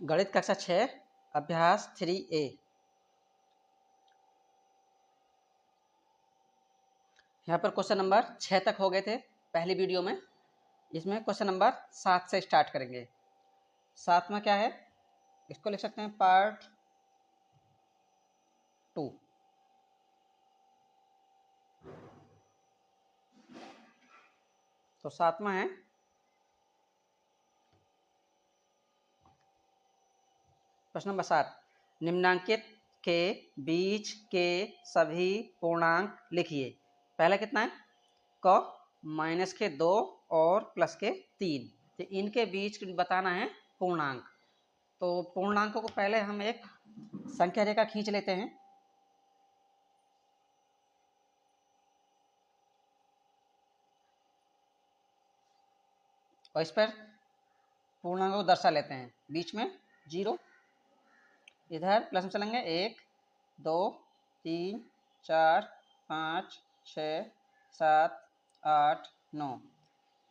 गणित कक्षा 6 अभ्यास 3A। यहाँ पर क्वेश्चन नंबर 6 तक हो गए थे पहली वीडियो में। इसमें क्वेश्चन नंबर 7 से स्टार्ट करेंगे। 7 में क्या है, इसको लिख सकते हैं पार्ट 2। तो 7 में है प्रश्न नंबर 7, निम्नांकित के बीच के सभी पूर्णांक लिखिए। पहला कितना है, क माइनस के 2 और प्लस के 3। तो इनके बीच बताना है पूर्णांक। तो पूर्णांकों को पहले हम एक संख्या रेखा खींच लेते हैं। और इस पर पूर्णांकों को दर्शा लेते हैं। बीच में 0, इधर प्लस में चलेंगे 1 2 3 4 5 6 7 8 9।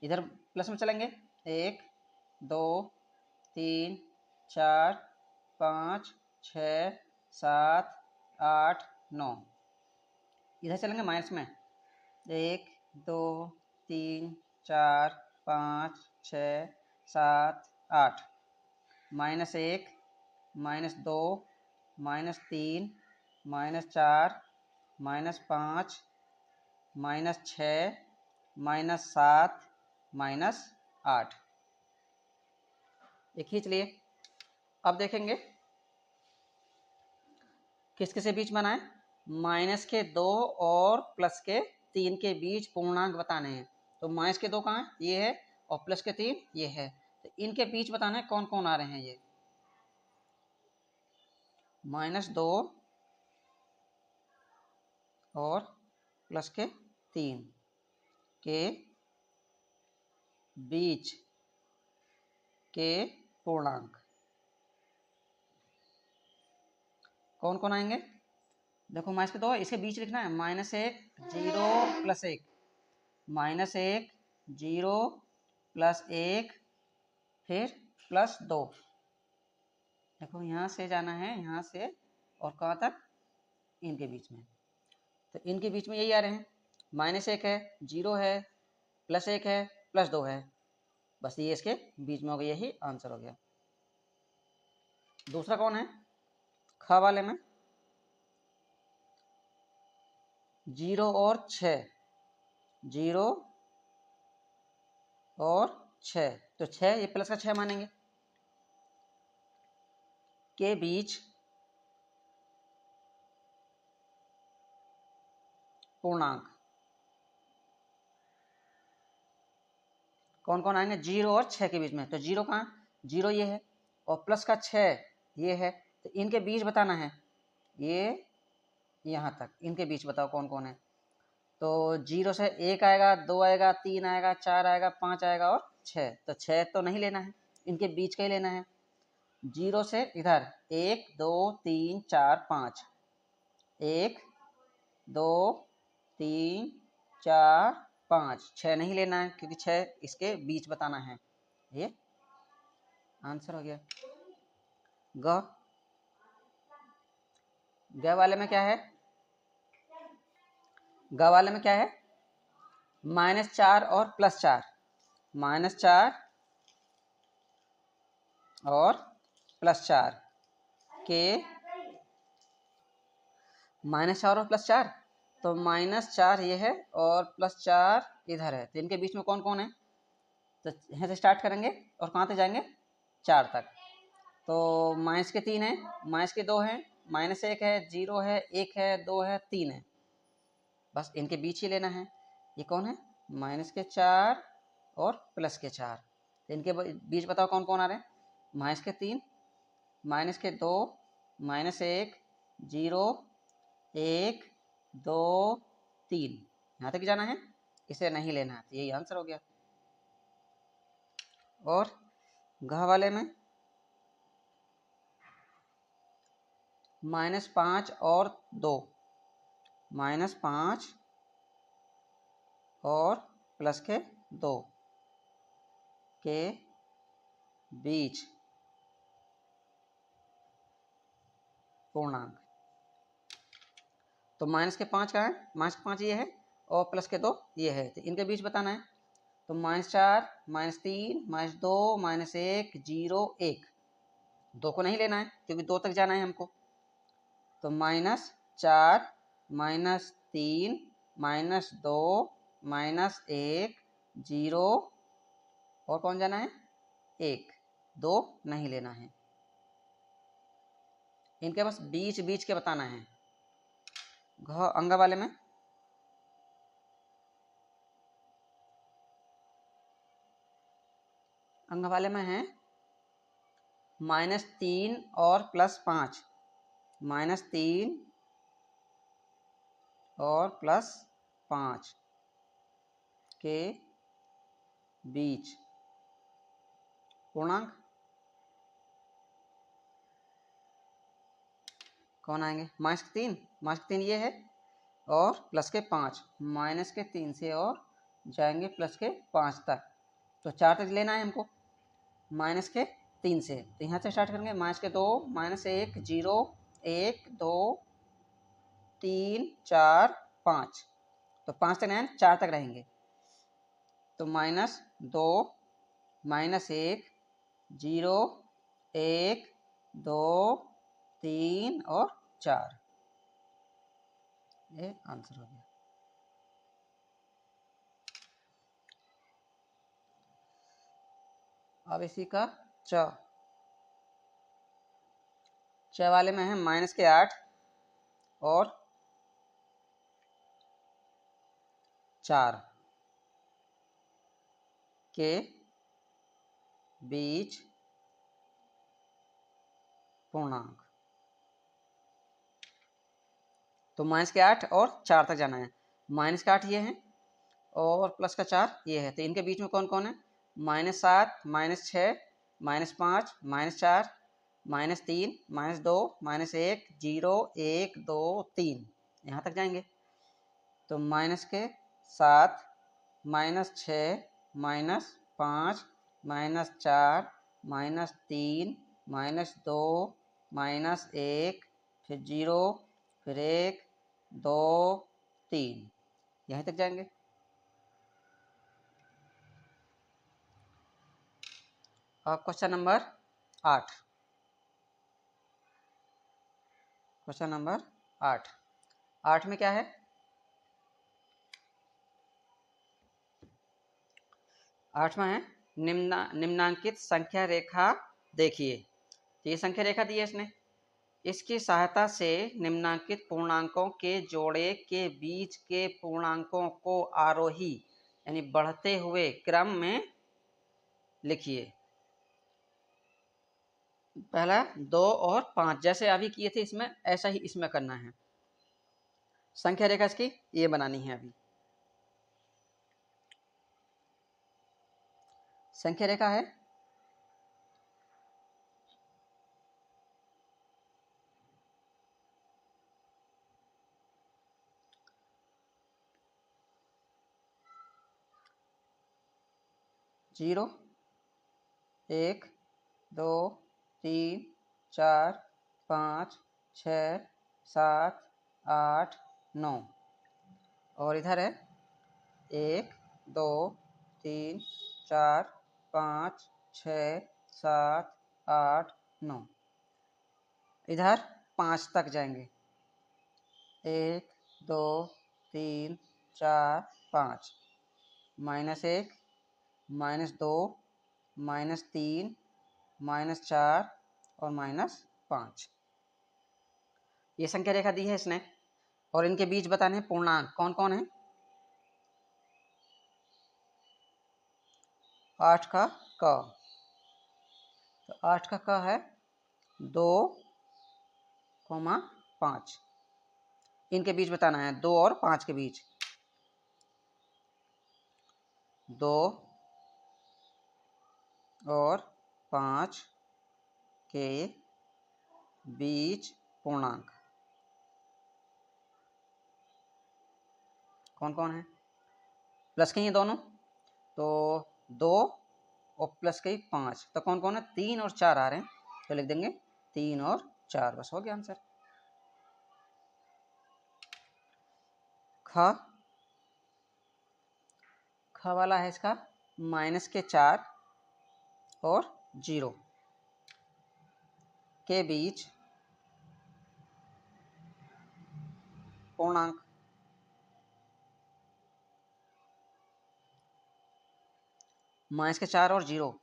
इधर प्लस में चलेंगे 1 2 3 4 5 6 7 8 9। इधर चलेंगे माइनस में 1 2 3 4 5 6 7 8। -1 -2 -3 -4 -5 -6 -7 -8। ये खींच लिए। अब देखेंगे किस किस के बीच बना है। माइनस के 2 और प्लस के 3 के बीच पूर्णांक बताने हैं। तो माइनस के 2 कहाँ है, ये है, और प्लस के 3 ये है। तो इनके बीच बताना है कौन कौन आ रहे हैं। ये -2 और प्लस के 3 के बीच के पूर्णांक कौन कौन आएंगे। देखो माइनस के 2, इसके बीच लिखना है -1 0 +1, -1 0 +1 फिर +2। देखो यहाँ से जाना है, यहाँ से और कहाँ तक, इनके बीच में। तो इनके बीच में यही आ रहे हैं। -1 है, 0 है, +1 है, +2 है। बस ये इसके बीच में हो गया, यही आंसर हो गया। दूसरा कौन है, ख वाले में 0 और 6, 0 और 6। तो 6 ये प्लस का 6 मानेंगे। के बीच पूर्णांक कौन कौन आएंगे, 0 और 6 के बीच में। तो 0 कहाँ, 0 ये है, और प्लस का 6 ये है। तो इनके बीच बताना है, ये यहाँ तक, इनके बीच बताओ कौन कौन है। तो 0 से 1 आएगा, 2 आएगा, 3 आएगा, 4 आएगा, 5 आएगा और 6। तो 6 तो नहीं लेना है, इनके बीच का ही लेना है। 0 से इधर 1 2 3 4 5, 1 2 3 4 5, 6 नहीं लेना है क्योंकि 6 इसके बीच बताना है। ये आंसर हो गया। ग वाले में क्या है, ग वाले में क्या है, -4 और +4, -4 और +4 के -4 और +4। तो -4 ये है और +4 इधर है। तो इनके बीच में कौन कौन है। तो यहाँ से स्टार्ट करेंगे और कहाँ तक जाएंगे, 4 तक। तो माइनस के 3 है, माइनस के 2 है, -1 है, 0 है, 1 है, 2 है, 3 है। बस इनके बीच ही लेना है। ये कौन है, -4 और +4। तो इनके बीच बताओ कौन कौन आ रहे हैं। -3, -2, -1, 0, 1 2 3, यहाँ तक जाना है, इसे नहीं लेना है। तो यही आंसर हो गया। और घ वाले में -5 और 2, -5 और प्लस के 2 के बीच पूर्णांक। तो माइनस के 5 कहाँ है, माइनस के 5 ये है और प्लस के 2 ये है, तो इनके बीच बताना है। तो -4 -3 -2 -1 0 1, 2 को नहीं लेना है क्योंकि 2 तक जाना है हमको। तो -4 -3 -2 -1 0 और कौन जाना है 1, 2 नहीं लेना है। इनके बस बीच बीच के बताना है। घ अंग वाले में है -3 और +5, -3 और +5 के बीच पूर्णांक कौन आएंगे, -3 ये है और प्लस के 5, -3 से और जाएंगे +5 तक, तो 4 तक लेना है हमको -3 से। तो यहाँ से स्टार्ट करेंगे, -2 -1 0 1 2 3 4 5, तो 5 तक नहीं 4 तक रहेंगे। तो -2 -1 0 1 2 3 और 4, ये आंसर हो गया। अब इसी का च वाले में है -8 और 4 के बीच पूर्णांक। तो -8 और 4 तक जाना है, -8 ये है और प्लस का 4 ये है, तो इनके बीच में कौन कौन है, -7 -6 -5 -4 -3 -2 -1 0 1 2 3, यहाँ तक जाएंगे। तो -7 -6 -5 -4 -3 -2 -1 फिर 0 फिर 1 2 3, यहीं तक जाएंगे। और क्वेश्चन नंबर 8, क्वेश्चन नंबर 8 में क्या है, आठवां है निम्नांकित संख्या रेखा देखिए। तो ये संख्या रेखा दी है इसने, इसकी सहायता से निम्नांकित पूर्णांकों के जोड़े के बीच के पूर्णांकों को आरोही यानी बढ़ते हुए क्रम में लिखिए। पहला 2 और 5 जैसे अभी किए थे इसमें, ऐसा ही इसमें करना है। संख्या रेखा इसकी ये बनानी है। अभी संख्या रेखा है 0 1 2 3 4 5 6 7 8 9 और इधर है 1 2 3 4 5 6 7 8 9, इधर 5 तक जाएंगे, 1 2 3 4 5, -1 -2 -3 -4 और -5, ये संख्या रेखा दी है इसने। और इनके बीच बताने हैं पूर्णांक कौन कौन है। 8 का क, तो 8 का क है 2, 5, इनके बीच बताना है 2 और 5 के बीच, 2 और 5 के बीच पूर्णांक कौन कौन है, प्लस के ही दोनों, तो 2 और प्लस के 5, तो कौन कौन है 3 और 4 आ रहे हैं, तो लिख देंगे 3 और 4, बस हो गया आंसर। ख वाला है इसका -4 और 0 के बीच पूर्णांक। -4 और 0,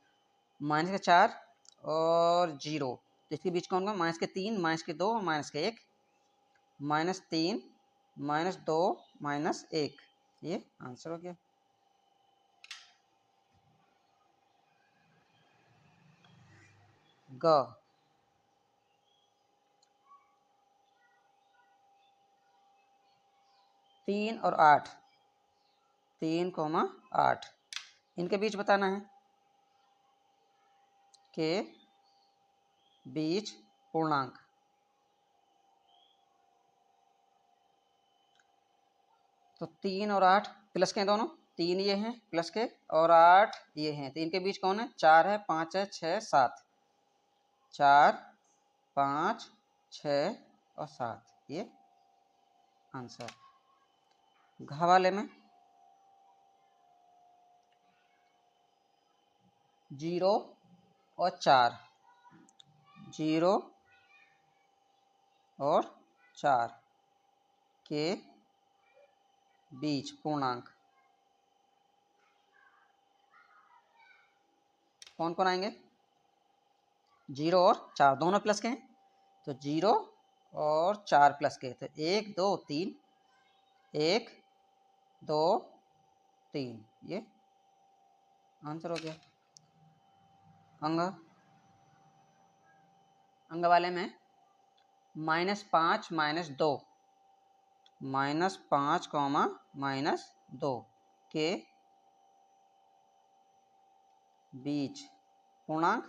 -4 और 0, तो इसके बीच कौन कौन? -3, -2 और -1, -3, -2, -1, ये आंसर हो गया। ग 3 और 8, 3,8, इनके बीच बताना है, के बीच पूर्णांक। तो 3 और 8 प्लस के दोनों, 3 ये हैं प्लस के और 8 ये हैं, तो इनके बीच कौन है? 4 है, 5 है, 6, 7, 4, 5, 6 और 7, ये आंसर। घ वाले में 0 और 4, 0 और 4 के बीच पूर्णांक कौन कौन आएंगे? 0 और 4 दोनों प्लस के हैं, तो 0 और 4 प्लस के, तो 1, 2, 3, 1, 2, 3, ये आंसर हो गया। अंग वाले में -5 -2, -5, -2 के बीच पूर्णांक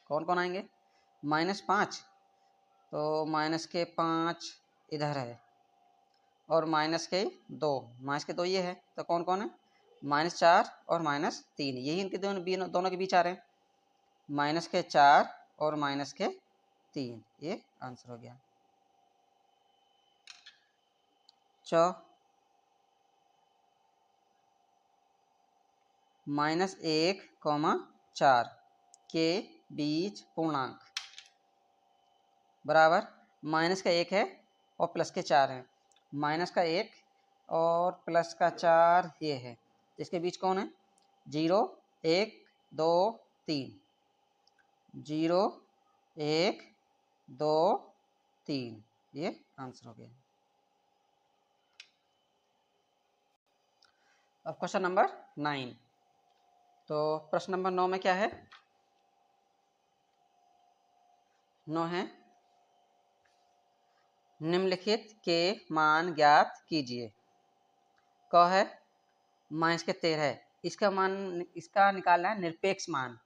कौन कौन आएंगे? -5, तो -5 इधर है और -2 ये है, तो कौन कौन है? -4 और -3, यही इनके दोनों के बीच आ रहे हैं, -4 और -3, ये आंसर हो गया। च -1, 4 के बीच पूर्णांक बराबर, माइनस का 1 है और प्लस के 4 हैं, -1 और +4 ये है, इसके बीच कौन है? 0, 1, 2, 3, 0, 1, 2, 3, ये आंसर हो गया। अब क्वेश्चन नंबर 9, तो प्रश्न नंबर 9 में क्या है? 9 है, निम्नलिखित के मान ज्ञात कीजिए। क है -13, इसका निकालना है निरपेक्ष मान।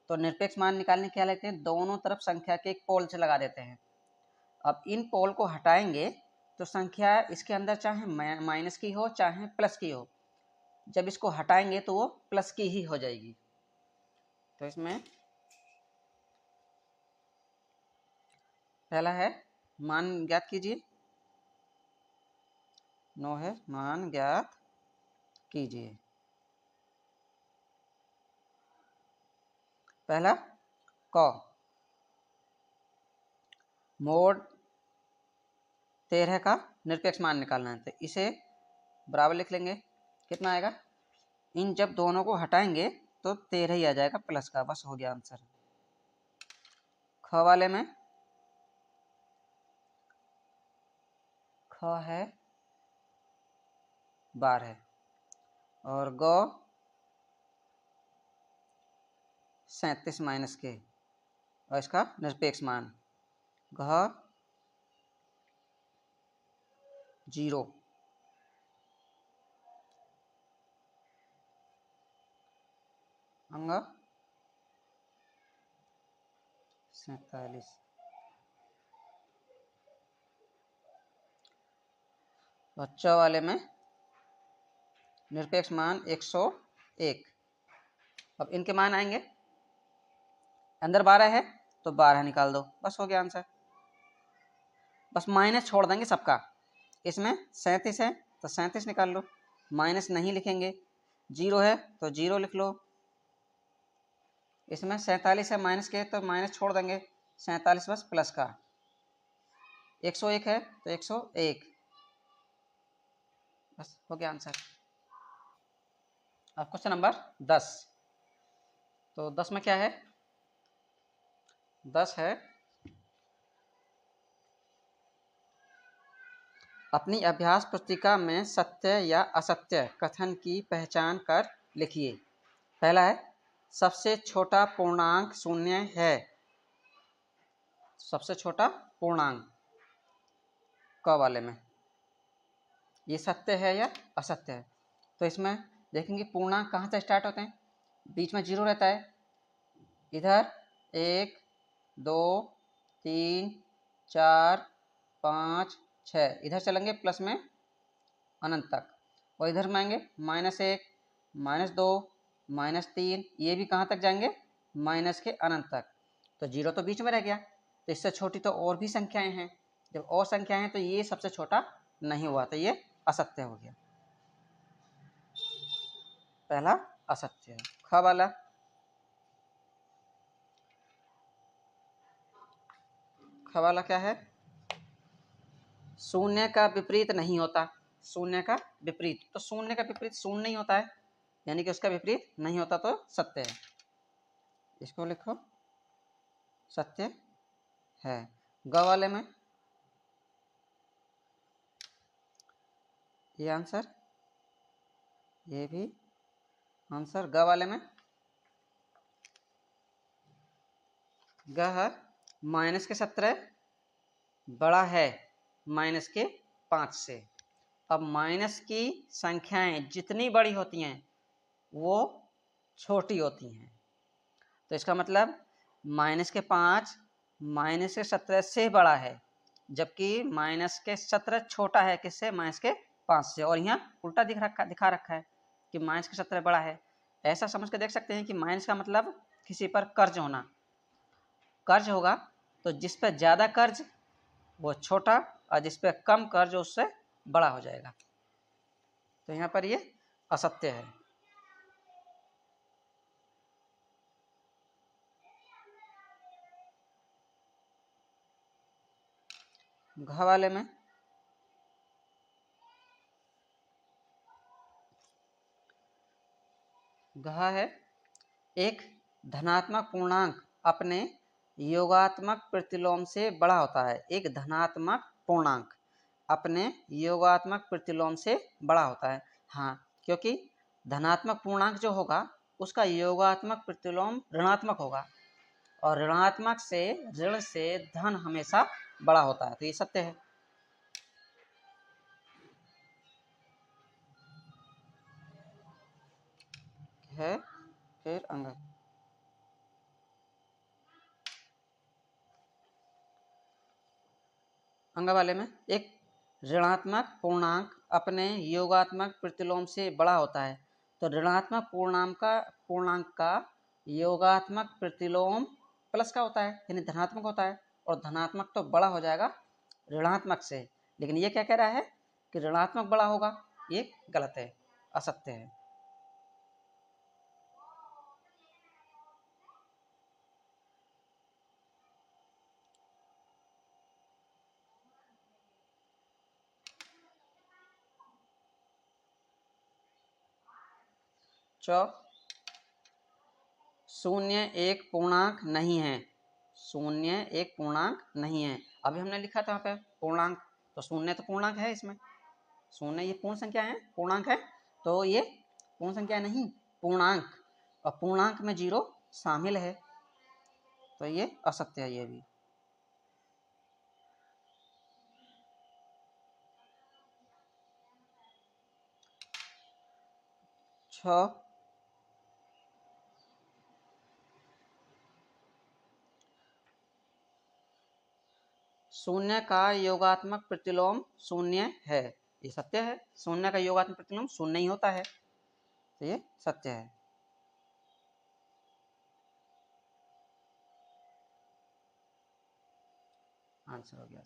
तो निरपेक्ष मान निकालने क्या लेते हैं? दोनों तरफ संख्या के एक पोल से लगा देते हैं। अब इन पोल को हटाएंगे तो संख्या इसके अंदर चाहे माइनस की हो चाहे प्लस की हो, जब इसको हटाएंगे तो वो प्लस की ही हो जाएगी। तो इसमें पहला है मान ज्ञात कीजिए, 9 है मान ज्ञात कीजिए। पहला क मोड 13 का निरपेक्ष मान निकालना है, तो इसे बराबर लिख लेंगे, कितना आएगा? इन जब दोनों को हटाएंगे तो 13 ही आ जाएगा प्लस का, बस हो गया आंसर। ख वाले में ख है 12 और ग 37 माइनस के, और इसका निरपेक्ष मान घ 0, अंग 47, बच्चा वाले में निरपेक्ष मान 101। अब इनके मान आएंगे, अंदर 12 है तो 12 निकाल दो, बस हो गया आंसर। बस माइनस छोड़ देंगे सबका। इसमें 37 है तो 37 निकाल लो, माइनस नहीं लिखेंगे। 0 है तो 0 लिख लो। इसमें 47 है माइनस के तो माइनस छोड़ देंगे, 47 बस प्लस का। 101 है तो 101, बस हो गया आंसर। अब क्वेश्चन नंबर 10। तो 10 में क्या है? 10 है, अपनी अभ्यास पुस्तिका में सत्य या असत्य कथन की पहचान कर लिखिए। पहला है, सबसे छोटा पूर्णांक शून्य है। सबसे छोटा पूर्णांक क वाले में ये सत्य है या असत्य है? तो इसमें देखेंगे पूर्णांक कहाँ से स्टार्ट होते हैं, बीच में 0 रहता है। इधर 1 2 3 4 5 6, इधर चलेंगे प्लस में अनंत तक, और इधर में आएंगे -1 -2 -3, ये भी कहाँ तक जाएंगे, माइनस के अनंत तक। तो 0 तो बीच में रह गया, तो इससे छोटी तो और भी संख्याएं हैं। जब और संख्याएं हैं तो ये सबसे छोटा नहीं हुआ, तो ये असत्य हो गया। पहला असत्य है। ख वाला, ख वाला क्या है? शून्य का विपरीत नहीं होता। शून्य का विपरीत, तो शून्य का विपरीत शून्य नहीं होता है, यानी कि उसका विपरीत नहीं होता, तो सत्य है। इसको लिखो सत्य है। ग वाले में ये आंसर, ये भी आंसर। ग वाले में ग है, माइनस के 17 बड़ा है माइनस के 5 से। अब माइनस की संख्याएं जितनी बड़ी होती हैं वो छोटी होती हैं, तो इसका मतलब -5 -17 से बड़ा है, जबकि -17 छोटा है किससे, -5 से। और यहाँ उल्टा दिखा रखा है कि -17 बड़ा है। ऐसा समझ के देख सकते हैं कि माइनस का मतलब किसी पर कर्ज होना। कर्ज होगा तो जिस पर ज़्यादा कर्ज वो छोटा, और जिस पर कम कर्ज उससे बड़ा हो जाएगा। तो यहाँ पर ये असत्य है। घ वाले में घ है, एक धनात्मक पूर्णांक अपने योगात्मक प्रतिलोम से बड़ा होता है। एक धनात्मक पूर्णांक अपने योगात्मक प्रतिलोम से बड़ा होता है। हाँ, क्योंकि धनात्मक पूर्णांक जो होगा उसका योगात्मक प्रतिलोम ऋणात्मक होगा, और ऋणात्मक से ऋण से धन हमेशा बड़ा होता है, तो ये सत्य है। फिर अंग वाले में एक ऋणात्मक पूर्णांक अपने योगात्मक प्रतिलोम से बड़ा होता है। तो ऋणात्मक पूर्णांक का योगात्मक प्रतिलोम प्लस का होता है, यानी धनात्मक होता है, और धनात्मक तो बड़ा हो जाएगा ऋणात्मक से। लेकिन ये क्या कह रहा है कि ऋणात्मक बड़ा होगा, ये गलत है, असत्य है। शून्य एक पूर्णांक नहीं है। शून्य एक पूर्णांक नहीं है। अभी हमने लिखा था यहाँ पे पूर्णांक, तो शून्य तो पूर्णांक है इसमें। शून्य ये पूर्ण संख्या है, पूर्णांक है, तो ये पूर्ण संख्या नहीं, पूर्णांक, और पूर्णांक में 0 शामिल है, तो ये असत्य है। ये भी छ शून्य का योगात्मक प्रतिलोम शून्य है, ये सत्य है। शून्य का योगात्मक प्रतिलोम शून्य ही होता है, तो ये सत्य है। आंसर हो गया।